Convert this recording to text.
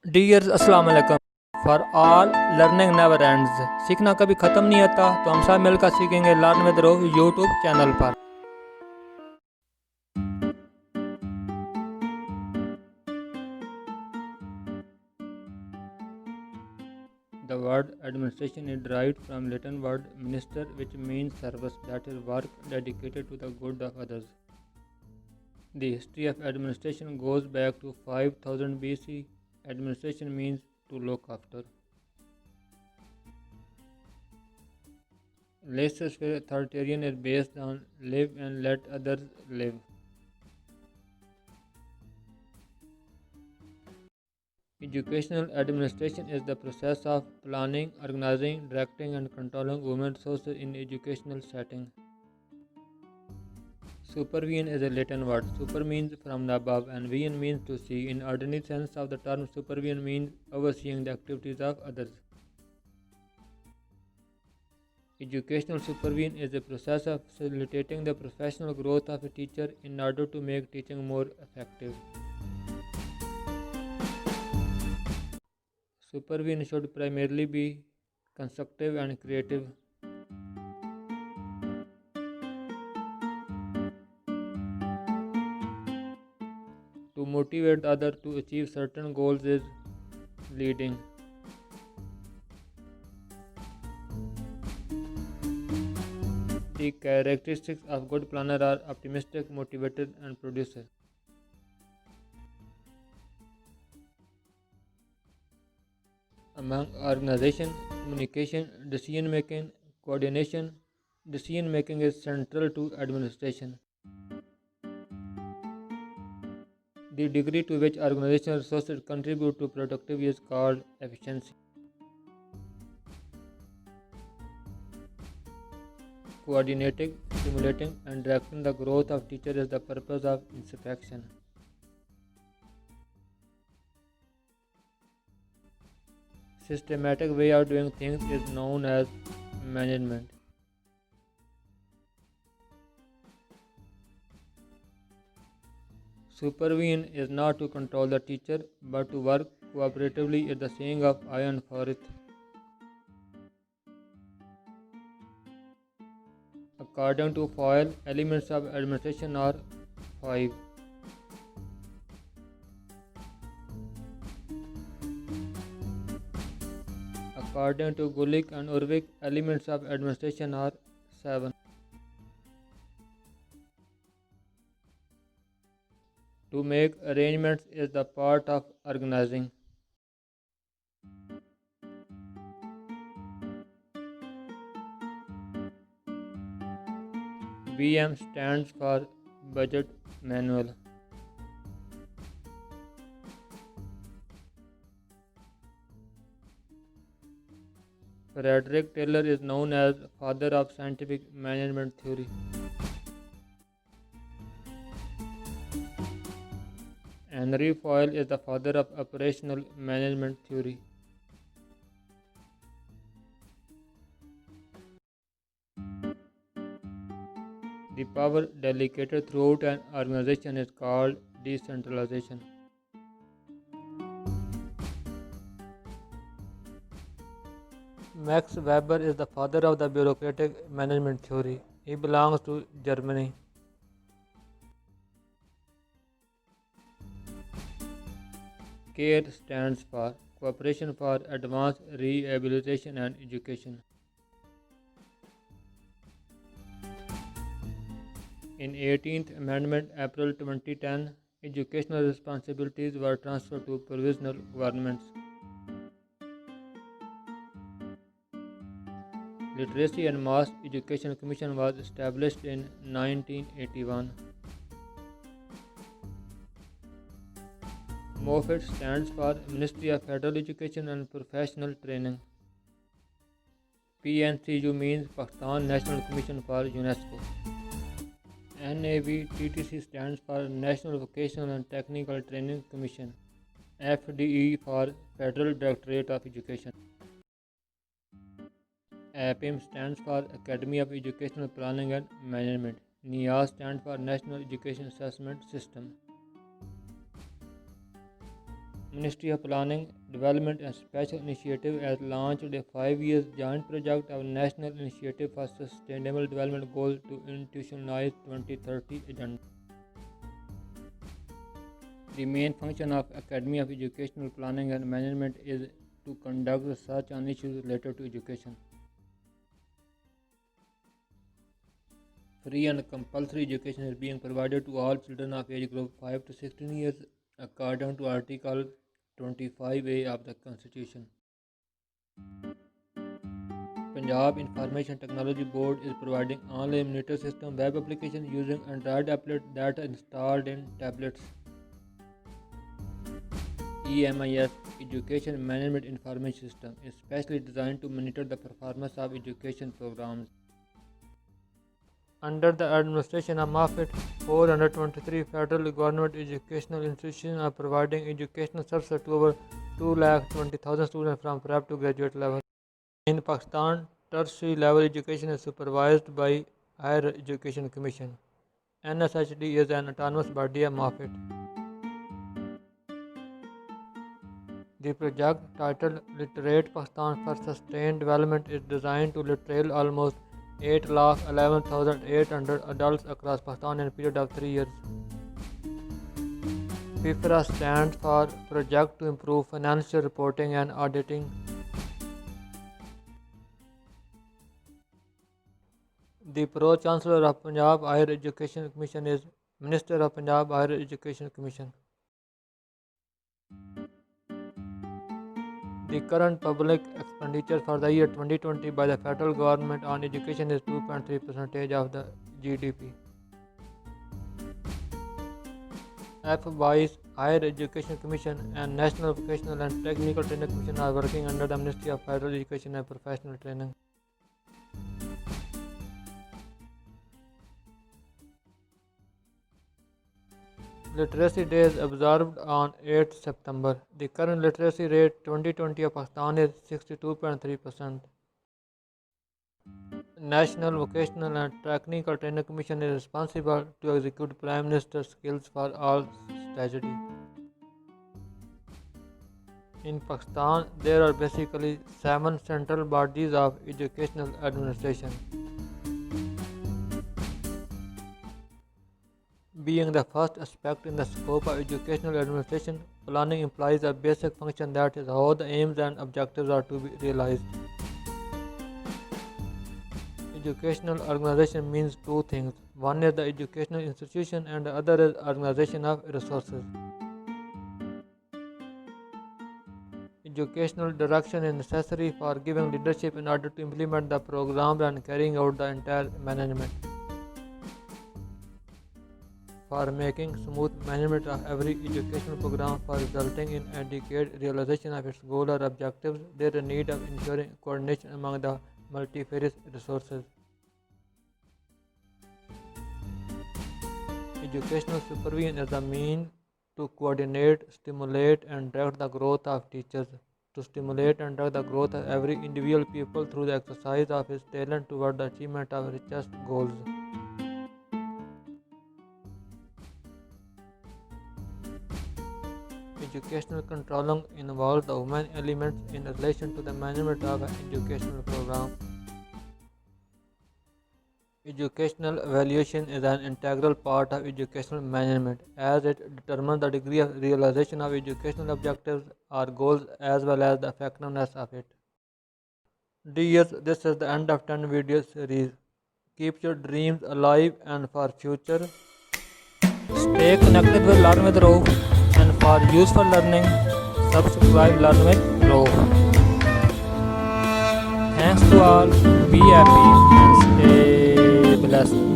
Dears अस्सलाम वालेकुम। For all learning never ends. सीखना कभी ख़त्म नहीं होता, तो हम सब मिलकर सीखेंगे लर्न विद रो यूट्यूब चैनल पर। The word administration is derived from Latin word minister, which means service, that is, work dedicated to the good of others. The history of administration goes back to 5000 BC. Administration means to look after. Laissez-faire authoritarian is based on live and let others live. Educational administration is the process of planning, organizing, directing, and controlling human resources in educational setting. Supervision is a Latin word. Super means from the above, and vision means to see. In ordinary sense of the term, supervision means overseeing the activities of others. Educational supervision is a process of facilitating the professional growth of a teacher in order to make teaching more effective. Supervision should primarily be constructive and creative. To motivate the other to achieve certain goals is leading. The characteristics of good planner are optimistic, motivated, and producer. Among organization, communication, decision making, coordination, decision making is central to administration. The degree to which organizational resources contribute to productivity is called efficiency. Coordinating, stimulating, and directing the growth of teachers is the purpose of inspection. Systematic way of doing things is known as management. Supervision is not to control the teacher, but to work cooperatively is the saying of Ian Forrest. According to Foyle, elements of administration are five. According to Gulick and Urvik, elements of administration are seven. To make arrangements is the part of organizing. BM stands for Budget Manual. Frederick Taylor is known as father of scientific management theory. Henry Foyle is the father of operational management theory. The power delegated throughout an organization is called decentralization. Max Weber is the father of the bureaucratic management theory. He belongs to Germany. CARE stands for Cooperation for Advanced Rehabilitation and Education. In 18th Amendment, April 2010, educational responsibilities were transferred to provisional governments. Literacy and Mass Education Commission was established in 1981. MOFET stands for Ministry of Federal Education and Professional Training. PNCU means Pakistan National Commission for UNESCO. NAVTTC stands for National Vocational and Technical Training Commission. FDE for Federal Directorate of Education. APIM stands for Academy of Educational Planning and Management. NIAS stands for National Education Assessment System. Ministry of Planning, Development and Special Initiative has launched a 5 year joint project of National Initiative for Sustainable Development Goals to institutionalize 2030 agenda. The main function of Academy of Educational Planning and Management is to conduct research on issues related to education. Free and compulsory education is being provided to all children of age group 5 to 16 years according to Article 25A of the Constitution. Punjab Information Technology Board is providing online monitor system web application using Android applet that are installed in tablets. EMIS Education Management Information System is specially designed to monitor the performance of education programs. Under the administration of Moffitt, 423 federal government educational institutions are providing educational services to over 220,000 students from prep to graduate level. In Pakistan, tertiary level education is supervised by Higher Education Commission. NSHD is an autonomous body of Moffitt. The project, titled Literate Pakistan for Sustained Development, is designed to literate almost 8,11,800 adults across Pakistan in a period of 3 years. PIFRA stands for Project to Improve Financial Reporting and Auditing. The Pro-Chancellor of Punjab Higher Education Commission is Minister of Punjab Higher Education Commission. The current public expenditure for the year 2020 by the federal government on education is 2.3% of the GDP. FBI's Higher Education Commission and National Vocational and Technical Training Commission are working under the Ministry of Federal Education and Professional Training. Literacy Day is observed on 8th September. The current literacy rate 2020 of Pakistan is 62.3%. National Vocational and Technical Training Commission is responsible to execute Prime Minister's Skills for All strategy. In Pakistan, there are basically 7 central bodies of educational administration. Being the first aspect in the scope of educational administration, planning implies a basic function, that is, how the aims and objectives are to be realized. Educational organization means 2 things. One is the educational institution and the other is organization of resources. Educational direction is necessary for giving leadership in order to implement the program and carrying out the entire management. For making smooth management of every educational program for resulting in adequate realization of its goal or objectives, there is a need of ensuring coordination among the multifarious resources. Educational supervision is a means to coordinate, stimulate and direct the growth of teachers, to stimulate and direct the growth of every individual pupil through the exercise of his talent toward the achievement of richest goals. Educational controlling involves the human elements in relation to the management of an educational program. Educational evaluation is an integral part of educational management, as it determines the degree of realization of educational objectives or goals as well as the effectiveness of it. Dears, this is the end of 10 video series. Keep your dreams alive, and for future, stay connected with Learn with Rauf, and for useful learning, subscribe Learn with Rauf. Thanks to all, be happy and stay blessed.